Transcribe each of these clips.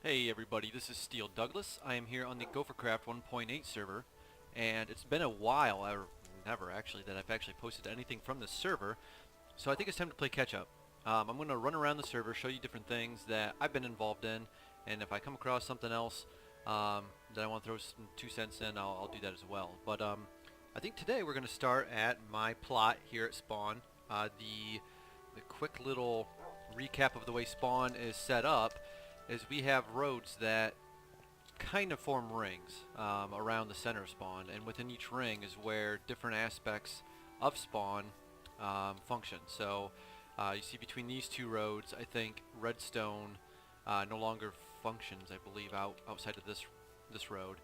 Hey everybody, this is Steel Douglas. I am here on the GopherCraft 1.8 server, and it's been a while, or never actually, that I've actually posted anything from this server, so I think it's time to play catch up. I'm going to run around the server, show you different things that I've been involved in, and if I come across something else that I want to throw some 2 cents in, I'll do that as well. But I think today we're going to start at my plot here at spawn. The quick little recap of the way spawn is set up is we have roads that kind of form rings around the center of spawn, and within each ring is where different aspects of spawn function. So you see between these two roads, I think redstone no longer functions, I believe, outside of this road.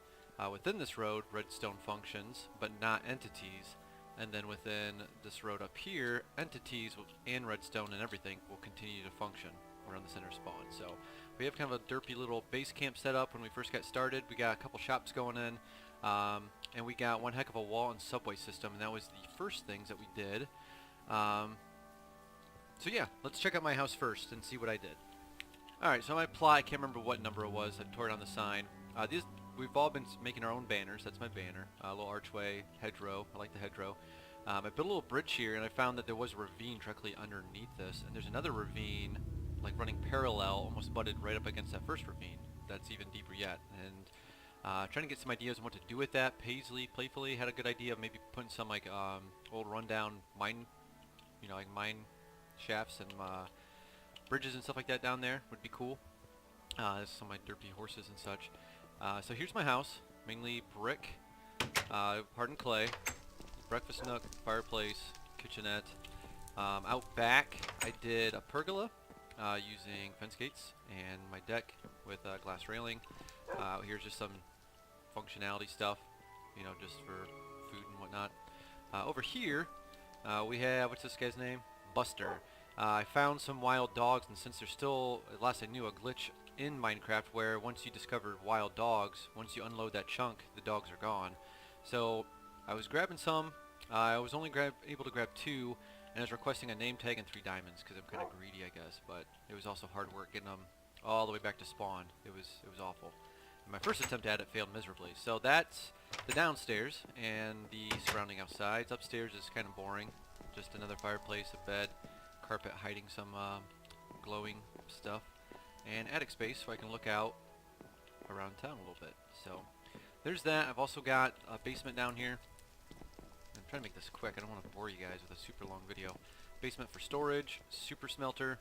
Within this road, redstone functions, but not entities. And then within this road up here, entities and redstone and everything will continue to function around the center spawn. So we have kind of a derpy little base camp set up when we first got started. We got a couple shops going in, and we got one heck of a wall and subway system, and that was the first things that we did. So yeah, let's check out my house first and see what I did. Alright, so my plot, I can't remember what number it was. I tore it on the sign. We've all been making our own banners. That's my banner. A little archway, hedgerow. I like the hedgerow. I built a little bridge here, and I found that there was a ravine directly underneath this, and there's another ravine like running parallel, almost butted right up against that first ravine. That's even deeper yet. And trying to get some ideas on what to do with that. Paisley playfully had a good idea of maybe putting some like old rundown mine, like mine shafts and bridges and stuff like that down there. Would be cool. There's some of my derpy horses and such. So here's my house, mainly brick, hardened clay, breakfast nook, fireplace, kitchenette. Out back, I did a pergola using fence gates and my deck with glass railing. Here's just some functionality stuff, just for food and whatnot. Over here, we have, what's this guy's name? Buster. I found some wild dogs, and since there's still, at last I knew, a glitch in Minecraft where once you discover wild dogs, once you unload that chunk, the dogs are gone. So I was grabbing some. I was only able to grab 2, and I was requesting a name tag and 3 diamonds because I'm kind of greedy, I guess. But it was also hard work getting them all the way back to spawn. It was awful. And my first attempt at it failed miserably. So that's the downstairs and the surrounding outsides. Upstairs is kind of boring. Just another fireplace, a bed, carpet hiding some glowing stuff, and attic space so I can look out around town a little bit. So there's that. I've also got a basement down here. I'm trying to make this quick. I don't want to bore you guys with a super long video. Basement for storage, super smelter,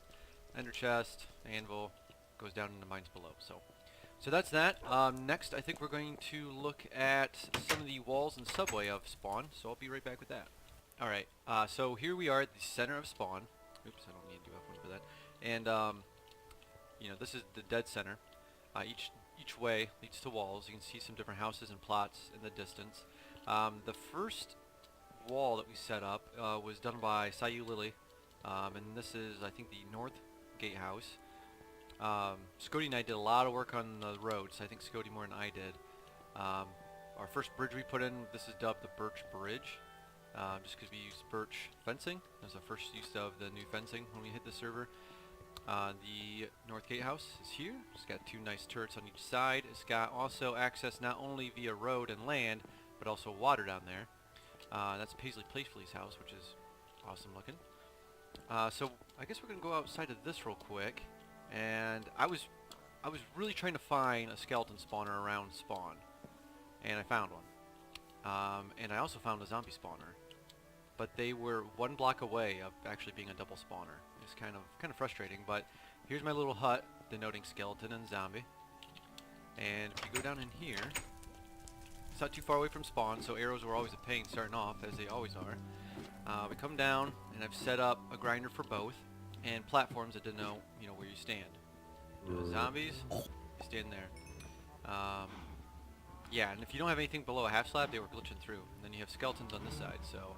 ender chest, anvil, goes down into mines below. So that's that. Next, I think we're going to look at some of the walls and subway of spawn. So I'll be right back with that. Alright, so here we are at the center of spawn. Oops, I don't need to do F1 for that. And, this is the dead center. Each way leads to walls. You can see some different houses and plots in the distance. The first wall that we set up was done by Sayu Lily. And this is, I think, the north gatehouse. Scody and I did a lot of work on the roads. I think Scody more than I did. Our first bridge we put in, this is dubbed the Birch Bridge. Just because we used birch fencing. That was the first use of the new fencing when we hit the server. The North Gatehouse is here. It's got 2 nice turrets on each side. It's got also access not only via road and land, but also water down there. That's Paisley Playfully's house, which is awesome looking. So I guess we're going to go outside of this real quick. And I was really trying to find a skeleton spawner around spawn. And I found one. And I also found a zombie spawner. But they were 1 block away of actually being a double spawner. It's kind of frustrating, but here's my little hut denoting skeleton and zombie. And if you go down in here, it's not too far away from spawn, so arrows were always a pain starting off, as they always are. We come down, and I've set up a grinder for both, and platforms that denote, where you stand. The zombies, you stand there. Yeah, and if you don't have anything below a half slab, they were glitching through. And then you have skeletons on this side, so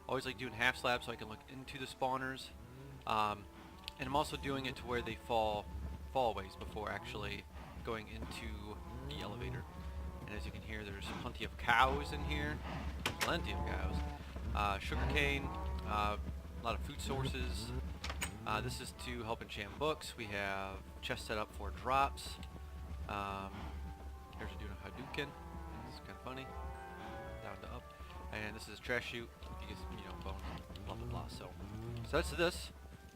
always like doing half slabs so I can look into the spawners. And I'm also doing it to where they fall ways before actually going into the elevator. And as you can hear, there's plenty of cows in here. Plenty of cows. Sugarcane, a lot of food sources. This is to help enchant books. We have chests set up for drops. Here's a doing a Hadouken. This is kind of funny. Down to up. And this is a trash chute. You get, you know, bone, blah blah blah. So that's this.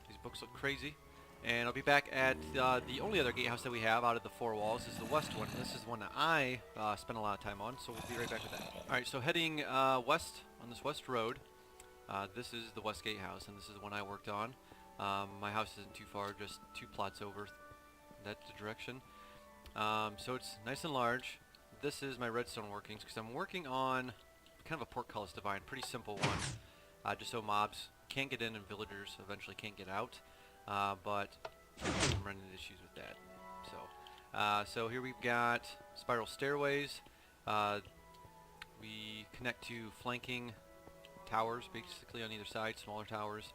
These books look crazy. And I'll be back at the only other gatehouse that we have out of the 4 walls is the west one. This is the one that I spent a lot of time on, so we'll be right back with that. Alright, so heading west on this west road, this is the west gatehouse, and this is the one I worked on. My house isn't too far, just 2 plots over that direction. So it's nice and large. This is my redstone workings, because I'm working on kind of a portcullis divine, pretty simple one, just so mobs can't get in and villagers eventually can't get out. But I'm running into issues with that. So here we've got spiral stairways. We connect to flanking towers, basically on either side, smaller towers.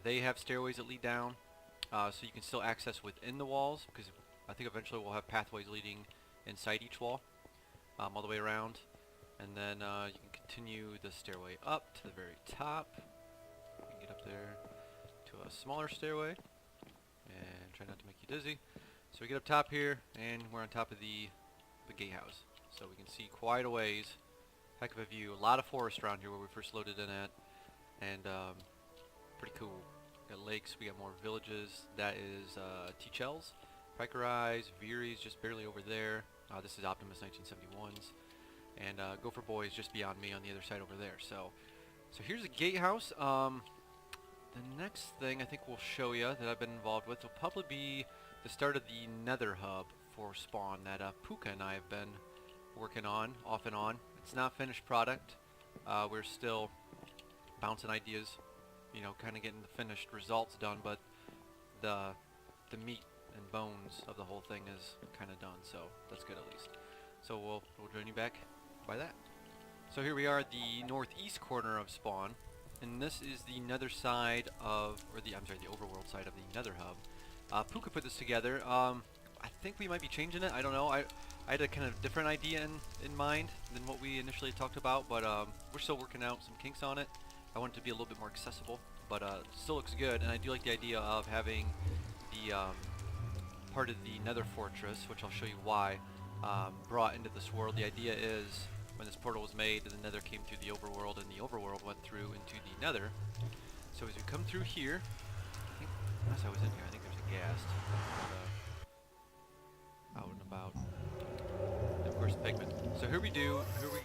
They have stairways that lead down, so you can still access within the walls, because I think eventually we'll have pathways leading inside each wall, all the way around. And then you can continue the stairway up to the very top. You can get up there to a smaller stairway, and try not to make you dizzy. So we get up top here, and we're on top of the gatehouse. So we can see quite a ways. Heck of a view. A lot of forest around here where we first loaded in at, and pretty cool. We got lakes, we got more villages. That is T-Shells, Piker Eyes, Veeries just barely over there. This is Optimus 1971s, and Gopher Boy is just beyond me on the other side over there. So here's the gatehouse. The next thing I think we'll show you that I've been involved with will probably be the start of the Nether hub for spawn that Puka and I have been working on, off and on. It's not finished product. We're still bouncing ideas, you know, kind of getting the finished results done, but the meat and bones of the whole thing is kind of done, so that's good at least. So we'll join you back by that. So here we are at the northeast corner of spawn. And this is the nether side of, or the, I'm sorry, the overworld side of the nether hub. Puka put this together. I think we might be changing it. I don't know. I had a kind of different idea in mind than what we initially talked about, but we're still working out some kinks on it. I want it to be a little bit more accessible, but it still looks good. And I do like the idea of having the part of the nether fortress, which I'll show you why, brought into this world. The idea is, when this portal was made, the nether came through the overworld, and the overworld went through into the nether. So as we come through here, I think, as I was in here, I think there's a ghast out and about. And of course, pigment. So here we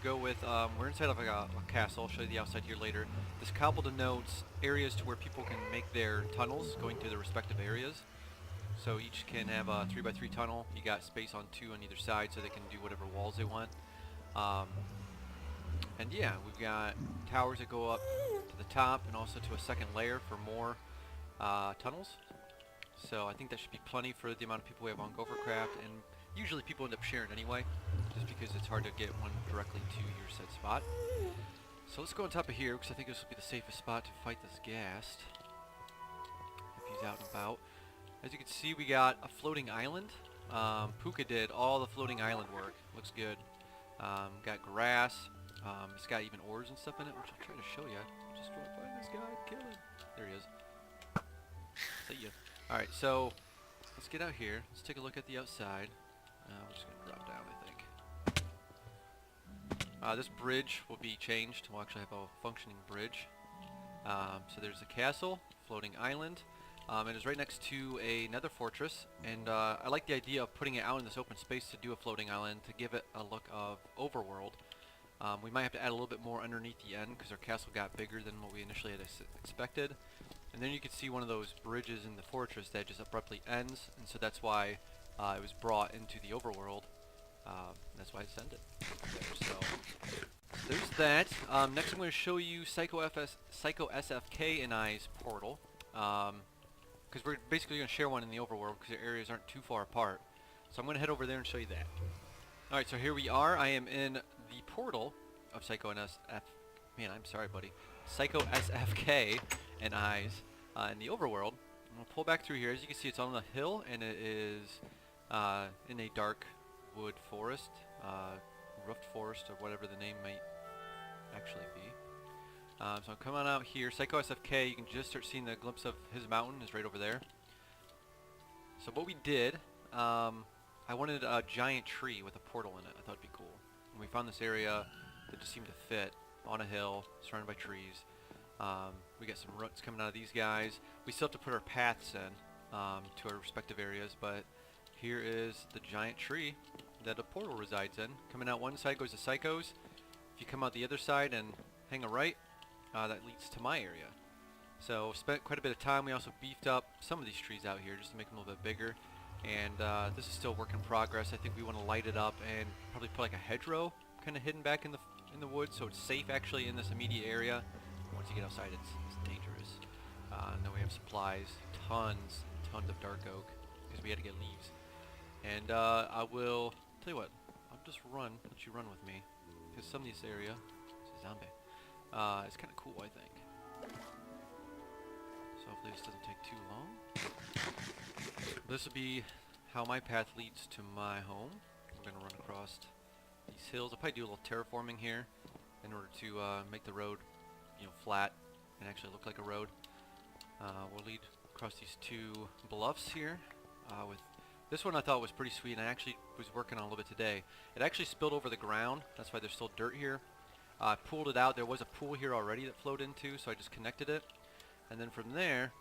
go with, we're inside of a castle. I'll show you the outside here later. This cobble denotes areas to where people can make their tunnels going to their respective areas. So each can have a 3x3 tunnel. You got space on 2 on either side, so they can do whatever walls they want. And yeah, we've got towers that go up to the top and also to a second layer for more tunnels. So I think that should be plenty for the amount of people we have on GopherCraft, and usually people end up sharing anyway, just because it's hard to get one directly to your said spot. So let's go on top of here, because I think this will be the safest spot to fight this ghast, if he's out and about. As you can see, we got a floating island. Puka did all the floating island work. Looks good. Got grass. It's got even ores and stuff in it, which I'll try to show you. Just try to find this guy, kill him. There he is. See ya. Alright, so let's get out here. Let's take a look at the outside. We're just going to drop down, I think. This bridge will be changed. We'll actually have a functioning bridge. So there's a castle, floating island. It is right next to a nether fortress, and I like the idea of putting it out in this open space to do a floating island to give it a look of overworld. We might have to add a little bit more underneath the end because our castle got bigger than what we initially had expected. And then you can see one of those bridges in the fortress that just abruptly ends, and so that's why it was brought into the overworld. That's why I sent it there. So there's that. Next I'm going to show you Psycho SFK and I's portal. Because we're basically going to share one in the overworld because the areas aren't too far apart. So I'm going to head over there and show you that. Alright, so here we are. I am in the portal of Psycho SFK and I's in the overworld. I'm going to pull back through here. As you can see, it's on the hill, and it is in a dark wood forest, roofed forest, or whatever the name might actually be. So I'm coming out here. Psycho SFK, you can just start seeing the glimpse of his mountain is right over there. So what we did, I wanted a giant tree with a portal in it. I thought it'd be cool. And we found this area that just seemed to fit on a hill, surrounded by trees. We got some roots coming out of these guys. We still have to put our paths in to our respective areas, but here is the giant tree that a portal resides in. Coming out one side goes to Psychos. If you come out the other side and hang a right, that leads to my area. So spent quite a bit of time. We also beefed up some of these trees out here just to make them a little bit bigger. And this is still work in progress. I think we want to light it up and probably put like a hedgerow kind of hidden back in the woods, so it's safe actually in this immediate area. Once you get outside, it's dangerous. And then we have supplies, tons of dark oak because we had to get leaves. And I will tell you what, I'll just let you run with me, because some of this area, it's a zombie. It's kind of cool, I think. So hopefully this doesn't take too long. This will be how my path leads to my home. We're going to run across these hills. I'll probably do a little terraforming here in order to make the road, flat and actually look like a road. We'll lead across these two bluffs here. With this one I thought was pretty sweet, and I actually was working on a little bit today. It actually spilled over the ground. That's why there's still dirt here. I pulled it out. There was a pool here already that flowed into, so I just connected it. And then from there,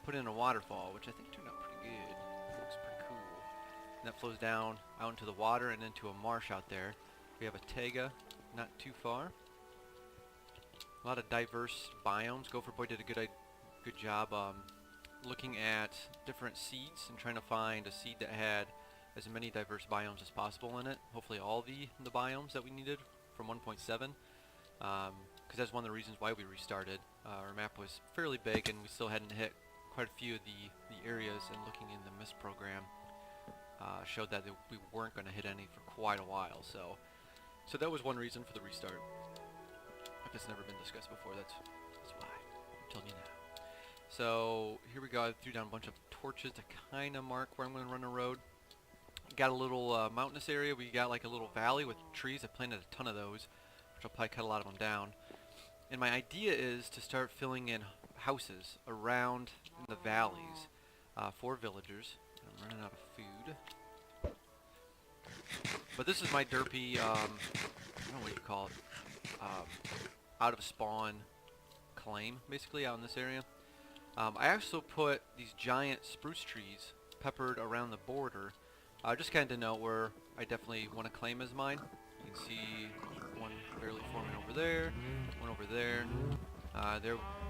put in a waterfall, which I think turned out pretty good. It looks pretty cool. And that flows down out into the water and into a marsh out there. We have a taiga not too far. A lot of diverse biomes. Gopher Boy did a good job looking at different seeds and trying to find a seed that had as many diverse biomes as possible in it. Hopefully all the biomes that we needed from 1.7. Because that's one of the reasons why we restarted. Our map was fairly big and we still hadn't hit quite a few of the areas, and looking in the mist program showed that we weren't going to hit any for quite a while. So that was one reason for the restart. If it's never been discussed before, that's why. I'm telling you now. So here we go. I threw down a bunch of torches to kind of mark where I'm going to run a road. Got a little mountainous area. We got like a little valley with trees. I planted a ton of those, which I'll probably cut a lot of them down. And my idea is to start filling in houses around the valleys for villagers. I'm running out of food. But this is my derpy, I don't know what you call it, out of spawn claim, basically, out in this area. I also put these giant spruce trees peppered around the border, just kind of denote where I definitely want to claim as mine. You can see one barely forming over there, one over there.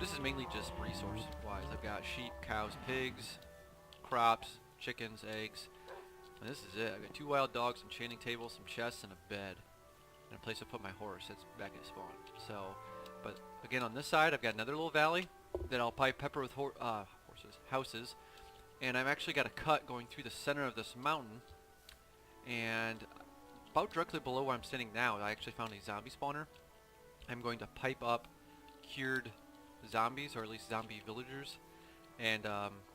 This is mainly just resource-wise. I've got sheep, cows, pigs, crops, chickens, eggs. And this is it. I've got 2 wild dogs, some enchanting tables, some chests, and a bed. And a place to put my horse. That's back at spawn. So, but again, on this side, I've got another little valley that I'll probably pepper with houses. And I've actually got a cut going through the center of this mountain. And about directly below where I'm standing now, I actually found a zombie spawner. I'm going to pipe up cured zombies, or at least zombie villagers, and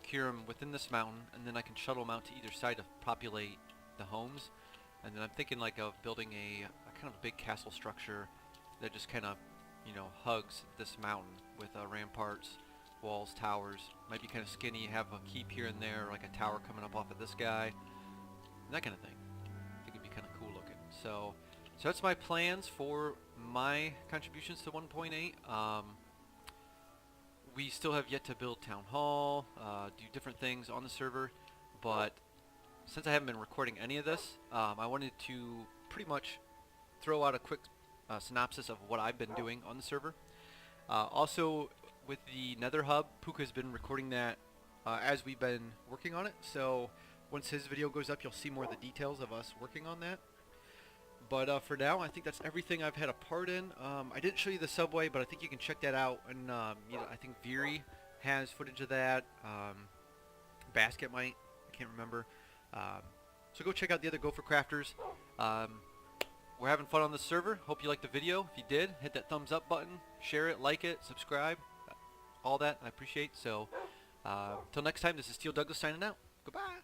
cure them within this mountain, and then I can shuttle them out to either side to populate the homes. And then I'm thinking like of building a kind of big castle structure that just kind of, hugs this mountain with ramparts, walls, towers. Might be kind of skinny, have a keep here and there, like a tower coming up off of this guy, that kind of thing. I think it'd be kind of cool looking. So that's my plans for my contributions to 1.8. We still have yet to build Town Hall, do different things on the server, but since I haven't been recording any of this, I wanted to pretty much throw out a quick synopsis of what I've been doing on the server. Also, with the Nether Hub, Puka's been recording that as we've been working on it, so once his video goes up, you'll see more of the details of us working on that. But for now, I think that's everything I've had a part in. I didn't show you the subway, but I think you can check that out. And I think Veery has footage of that. Basket might. I can't remember. So go check out the other GopherCrafters. We're having fun on the server. Hope you liked the video. If you did, hit that thumbs up button, share it, like it, subscribe. All that I appreciate. So until next time, this is Steel Douglas signing out. Goodbye.